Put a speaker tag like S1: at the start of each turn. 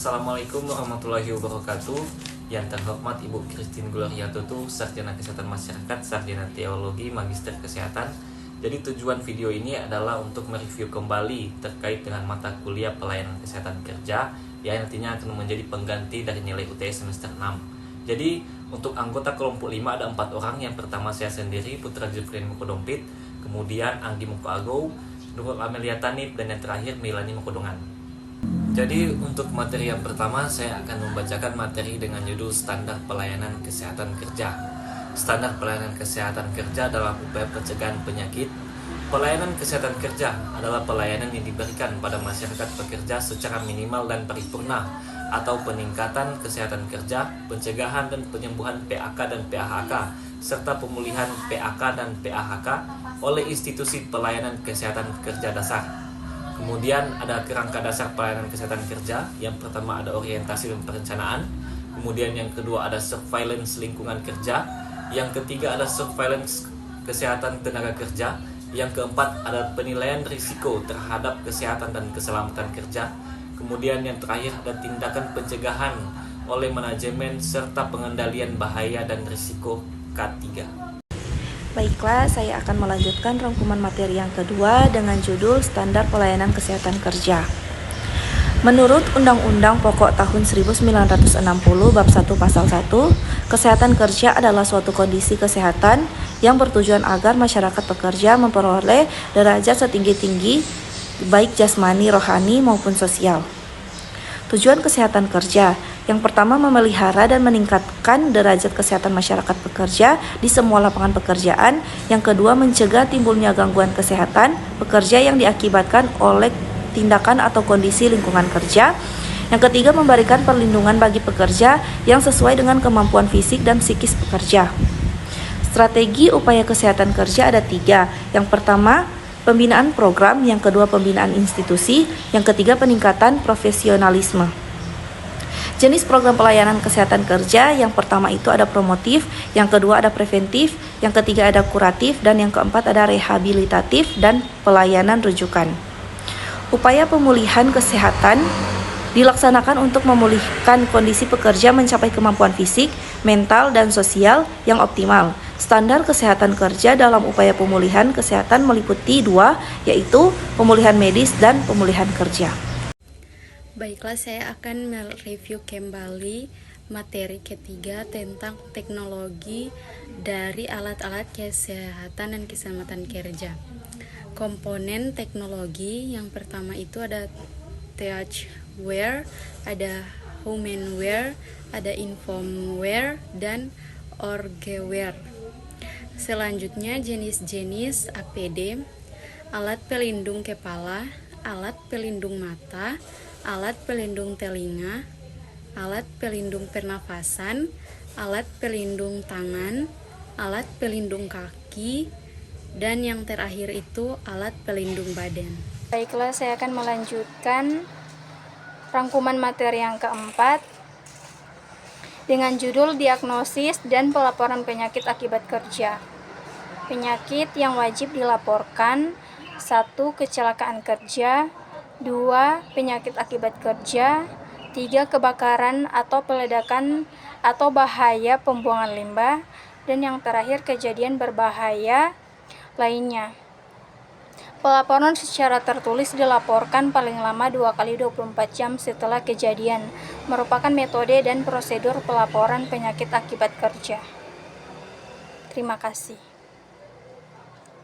S1: Assalamualaikum warahmatullahi wabarakatuh. Yang terhormat Ibu Christine Gloria Tutu, Sarjana Kesehatan Masyarakat, Sarjana Teologi, Magister Kesehatan. Jadi tujuan video ini adalah untuk mereview kembali terkait dengan mata kuliah pelayanan kesehatan kerja yang nantinya akan menjadi pengganti dari nilai UTS semester 6. Jadi untuk anggota kelompok 5 ada 4 orang. Yang pertama saya sendiri, Putra Jufrin Mukodompit, kemudian Anggi Mukoago, Nurul Amelia Tanip, dan yang terakhir Milani Mukodongan. Jadi untuk materi yang pertama saya akan membacakan materi dengan judul Standar Pelayanan Kesehatan Kerja. Standar pelayanan kesehatan kerja dalam upaya pencegahan penyakit. Pelayanan kesehatan kerja adalah pelayanan yang diberikan pada masyarakat pekerja secara minimal dan paripurna atau peningkatan kesehatan kerja, pencegahan dan penyembuhan PAK dan PAHK, serta pemulihan PAK dan PAHK oleh institusi pelayanan kesehatan kerja dasar. Kemudian ada kerangka dasar pelayanan kesehatan kerja. Yang pertama ada orientasi dan perencanaan. Kemudian yang kedua ada surveillance lingkungan kerja. Yang ketiga ada surveillance kesehatan tenaga kerja. Yang keempat ada penilaian risiko terhadap kesehatan dan keselamatan kerja. Kemudian yang terakhir ada tindakan pencegahan oleh manajemen serta pengendalian bahaya dan risiko K3.
S2: Baiklah, saya akan melanjutkan rangkuman materi yang kedua dengan judul Standar Pelayanan Kesehatan Kerja. Menurut Undang-Undang Pokok tahun 1960 Bab 1 Pasal 1, kesehatan kerja adalah suatu kondisi kesehatan yang bertujuan agar masyarakat pekerja memperoleh derajat setinggi-tinggi baik jasmani, rohani maupun sosial. Tujuan kesehatan kerja yang pertama, memelihara dan meningkatkan derajat kesehatan masyarakat pekerja di semua lapangan pekerjaan. Yang kedua, mencegah timbulnya gangguan kesehatan pekerja yang diakibatkan oleh tindakan atau kondisi lingkungan kerja. Yang ketiga, memberikan perlindungan bagi pekerja yang sesuai dengan kemampuan fisik dan psikis pekerja. Strategi upaya kesehatan kerja ada 3. Yang pertama, pembinaan program. Yang kedua, pembinaan institusi. Yang ketiga, peningkatan profesionalisme. Jenis program pelayanan kesehatan kerja yang pertama itu ada promotif, yang kedua ada preventif, yang ketiga ada kuratif, dan yang keempat ada rehabilitatif dan pelayanan rujukan. Upaya pemulihan kesehatan dilaksanakan untuk memulihkan kondisi pekerja mencapai kemampuan fisik, mental, dan sosial yang optimal. Standar kesehatan kerja dalam upaya pemulihan kesehatan meliputi 2, yaitu pemulihan medis dan pemulihan kerja.
S3: Baiklah, saya akan mereview kembali materi ketiga tentang teknologi dari alat-alat kesehatan dan keselamatan kerja. Komponen teknologi yang pertama itu ada THWare, ada Humanware, ada Infomware, dan Orgeware. Selanjutnya jenis-jenis APD, alat pelindung kepala, alat pelindung mata, alat pelindung telinga, alat pelindung pernafasan, alat pelindung tangan, alat pelindung kaki, dan yang terakhir itu alat pelindung badan.
S4: Baiklah, saya akan melanjutkan rangkuman materi yang keempat dengan judul Diagnosis dan Pelaporan Penyakit Akibat Kerja. Penyakit yang wajib dilaporkan: 1. Kecelakaan kerja, 2. Penyakit akibat kerja, 3. Kebakaran atau peledakan atau bahaya pembuangan limbah, dan yang terakhir kejadian berbahaya lainnya. Pelaporan secara tertulis dilaporkan paling lama 2 kali 24 jam setelah kejadian, merupakan metode dan prosedur pelaporan penyakit akibat kerja. Terima kasih.